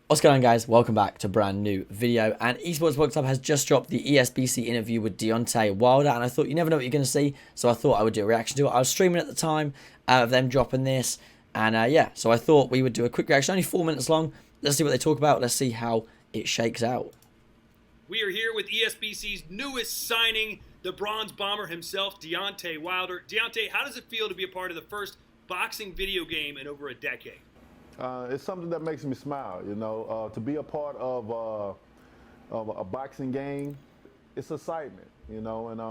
What's going on, guys? Welcome back to a brand new video. And Esports Box Club has just dropped the ESBC interview with Deontay Wilder, and I thought you never know what you're going to see, so I thought I would do a reaction to it. I was streaming at the time of them dropping this, and yeah, so I thought we would do a quick reaction, only 4 minutes long. Let's see what they talk about. Let's see how it shakes out. We are here with ESBC's newest signing, the Bronze Bomber himself, Deontay Wilder. Deontay, how does it feel to be a part of the first boxing video game in over a decade? It's something that makes me smile, you know. To be a part of a boxing game, it's excitement, you know. And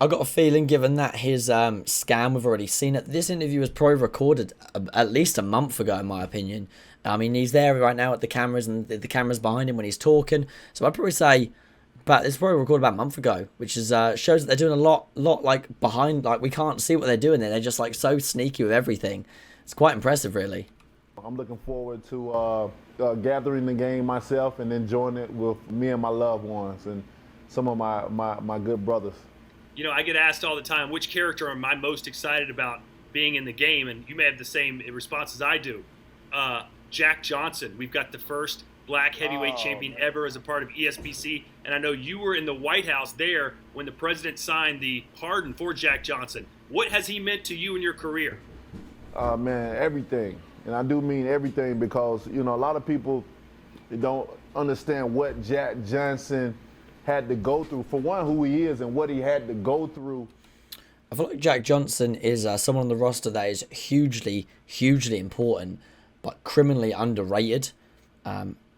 I got a feeling, given that his scam, we've already seen it. This interview was probably recorded at least a month ago, in my opinion. I mean, he's there right now at the cameras, and the cameras behind him when he's talking. So I'd probably say, but it's probably recorded about a month ago, which is shows that they're doing a lot like behind. Like, we can't see what they're doing there. They're just like so sneaky with everything. It's quite impressive, really. I'm looking forward to gathering the game myself and enjoying it with me and my loved ones and some of my good brothers. You know, I get asked all the time, which character am I most excited about being in the game? And you may have the same response as I do. Jack Johnson. We've got the first black heavyweight champion ever as a part of ESBC. And I know you were in the White House there when the president signed the pardon for Jack Johnson. What has he meant to you in your career? Man, everything. And I do mean everything, because, you know, a lot of people don't understand what Jack Johnson had to go through. For one, who he is and what he had to go through. I feel like Jack Johnson is someone on the roster that is hugely important, but criminally underrated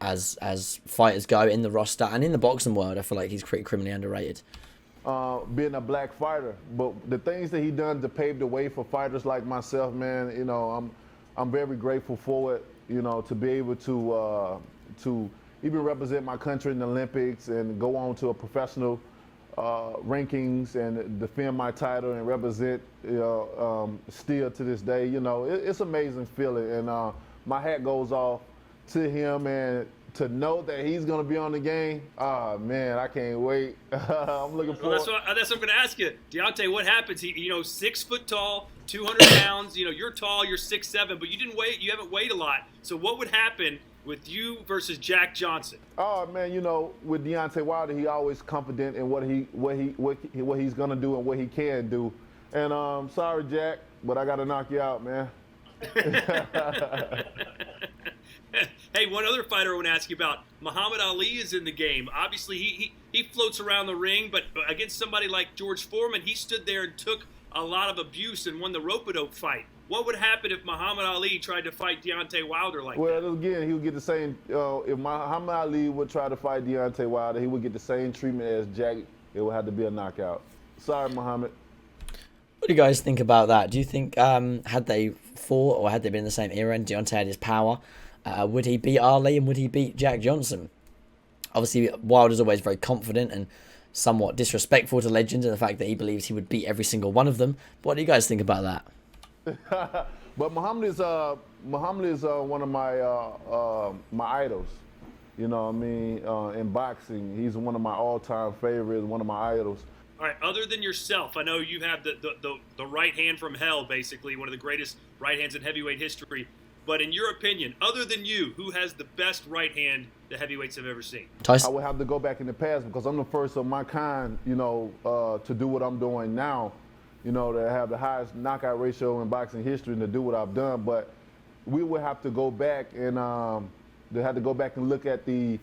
as fighters go in the roster and in the boxing world. I feel like he's pretty criminally underrated. Being a black fighter, but the things that he done to pave the way for fighters like myself, man, you know, I'm very grateful for it, you know, to be able to even represent my country in the Olympics and go on to a professional rankings and defend my title and represent, still to this day. You know, it's an amazing feeling, and my hat goes off to him, and to know that he's going to be on the game, man, I can't wait. I'm looking forward. Well, that's what I'm going to ask you. Deontay, what happens? He, you know, 6 foot tall, 200 pounds. You know, you're tall, you're 6'7", but you haven't weighed a lot. So what would happen with you versus Jack Johnson? Oh man, you know, with Deontay Wilder, he always confident in what he's going to do and what he can do. And sorry, Jack, but I got to knock you out, man. Hey, one other fighter I want to ask you about. Muhammad Ali is in the game. Obviously, he floats around the ring, but against somebody like George Foreman, he stood there and took a lot of abuse and won the rope-a-dope fight. What would happen if Muhammad Ali tried to fight Deontay Wilder like that? Well, again, he would get the same. If Muhammad Ali would try to fight Deontay Wilder, he would get the same treatment as Jack. It would have to be a knockout. Sorry, Muhammad. What do you guys think about that? Do you think had they fought, or had they been in the same era and Deontay had his power, would he beat Ali and would he beat Jack Johnson? Obviously, Wilder's always very confident and somewhat disrespectful to legends, and the fact that he believes he would beat every single one of them. But what do you guys think about that? But Muhammad is one of my idols. You know what I mean? In boxing, he's one of my all-time favorites, one of my idols. All right, other than yourself, I know you have the right hand from hell, basically, one of the greatest right hands in heavyweight history. But in your opinion, other than you, who has the best right hand the heavyweights have ever seen? Tyson? I would have to go back in the past, because I'm the first of my kind, you know, to do what I'm doing now, you know, to have the highest knockout ratio in boxing history and to do what I've done. But we would have to go back and look at the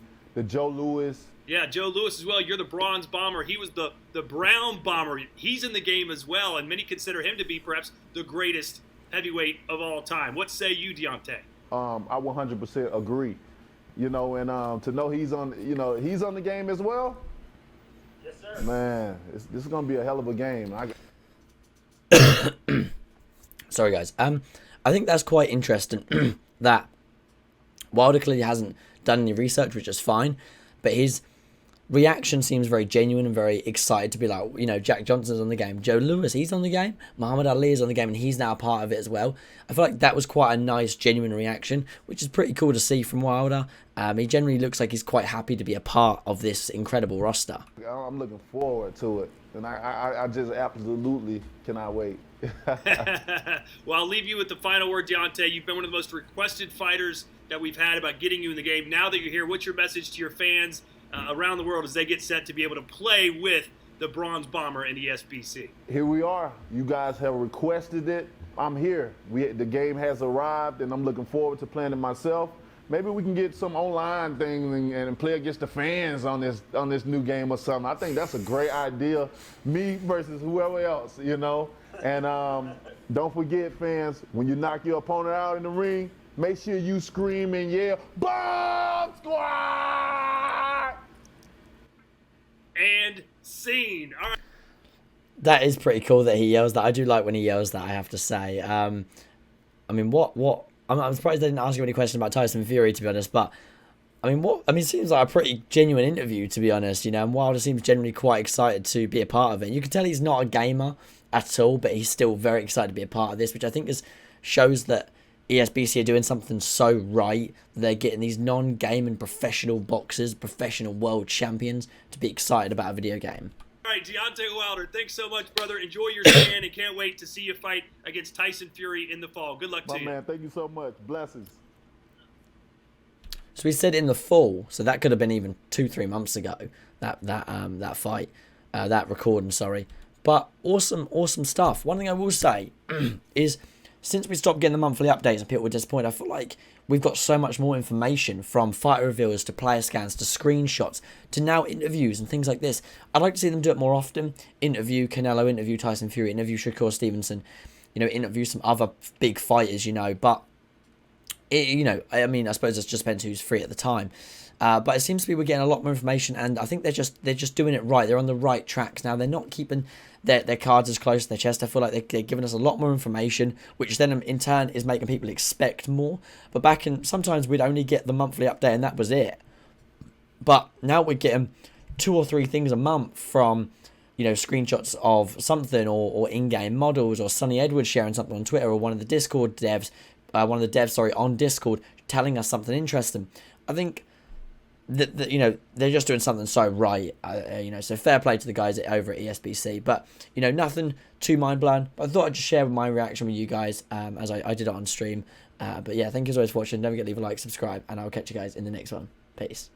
Joe Louis. Yeah, Joe Louis as well. You're the Bronze Bomber. He was the Brown Bomber. He's in the game as well, and many consider him to be perhaps the greatest heavyweight of all time. What say you, Deontay? I 100% agree. You know, and to know he's on the game as well. Yes, sir. Man, this is gonna be a hell of a game. Sorry, guys. I think that's quite interesting that Wilder clearly hasn't done any research, which is fine, but his reaction seems very genuine and very excited to be like, you know, Jack Johnson's on the game, Joe Louis, he's on the game, Muhammad Ali is on the game, and he's now a part of it as well. I feel like that was quite a nice, genuine reaction, which is pretty cool to see from Wilder. He generally looks like he's quite happy to be a part of this incredible roster. I'm looking forward to it, and I just absolutely cannot wait. Well, I'll leave you with the final word, Deontay. You've been one of the most requested fighters that we've had about getting you in the game. Now that you're here, what's your message to your fans around the world as they get set to be able to play with the Bronze Bomber in the ESBC? Here we are. You guys have requested it. I'm here. The game has arrived, and I'm looking forward to playing it myself. Maybe we can get some online thing and play against the fans on this new game or something. I think that's a great idea. Me versus whoever else, you know. And don't forget, fans, when you knock your opponent out in the ring, make sure you scream and yell, "Bomb Squad!" And scene. All right. That is pretty cool that he yells that. I do like when he yells that, I have to say. I mean, what? I'm surprised they didn't ask you any questions about Tyson Fury, to be honest. But I mean, it seems like a pretty genuine interview, to be honest. You know, and Wilder seems genuinely quite excited to be a part of it. You can tell he's not a gamer at all, but he's still very excited to be a part of this, which I think shows that ESBC are doing something so right that they're getting these non-gaming professional boxers, professional world champions to be excited about a video game. All right, Deontay Wilder, thanks so much, brother. Enjoy your stand and can't wait to see you fight against Tyson Fury in the fall. Good luck to you. My man, thank you so much. Blessings. So we said in the fall, so that could have been even 2-3 months ago, that fight, that recording, sorry. But awesome stuff. One thing I will say is, since we stopped getting the monthly updates and people were disappointed, I feel like we've got so much more information, from fighter reveals to player scans to screenshots to now interviews and things like this. I'd like to see them do it more often. Interview Canelo, interview Tyson Fury, interview Shakur Stevenson, you know, interview some other big fighters, you know. But, I mean, I suppose it just depends who's free at the time. But it seems to be we're getting a lot more information, and I think they're just doing it right. They're on the right tracks now. They're not keeping their cards as close to their chest. I feel like they're giving us a lot more information, which then in turn is making people expect more. But sometimes we'd only get the monthly update and that was it. But now we're getting 2 or 3 things a month from, you know, screenshots of something or in-game models, or Sonny Edwards sharing something on Twitter, or one of the devs on Discord telling us something interesting. I think that you know, they're just doing something so right, so fair play to the guys over at ESBC. But, you know, nothing too mind-blowing. But I thought I'd just share my reaction with you guys as I did it on stream. But yeah, thank you as always for watching. Don't forget to leave a like, subscribe, and I'll catch you guys in the next one. Peace.